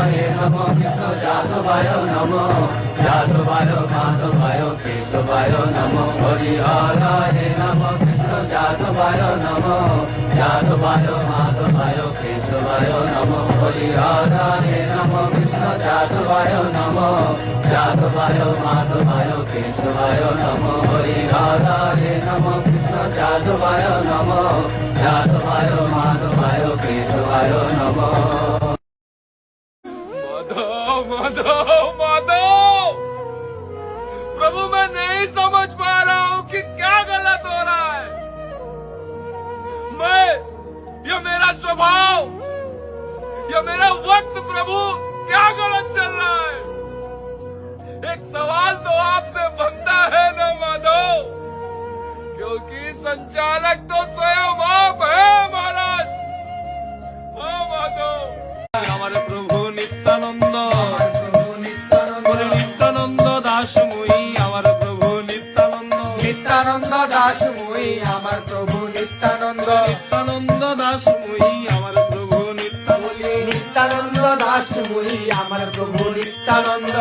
হে নম কৃষ্ণ যাদবায় নম যাদবায় মাধবায় কেশবায় নম হরি হর হে নম কৃষ্ণ যাদবায় নম যাদবায় মাধবায় কেশবায় নম হরি হর হে নম কৃষ্ণ যাদবায় নম যাদবায় মাধবায় কেশবায় নম হরি হর হে নম কৃষ্ণ যাদবায় নম যাদবায় মাধবায় কেশবায় নম। माधव माधव प्रभु मैं नहीं समझ पा रहा हूँ कि क्या गलत हो रहा है। ये मेरा स्वभाव, ये मेरा वक्त प्रभु क्या गलत चल रहा है। एक सवाल तो आपसे बनता है ना माधव, क्योंकि संचालक तो स्वयं आप है महाराज। हाँ माधव। हमारे प्रभु नित्यानंद नित्यानंद दास मुई আমার প্রভু নিত্যানন্দ নিত্যানন্দ দাস মুই আমার প্রভু নিত্যানন্দ নিত্যানন্দ দাস মুই আমার প্রভু নিত্যানন্দ নিত্যানন্দ দাস মুই আমার প্রভু নিত্যানন্দ।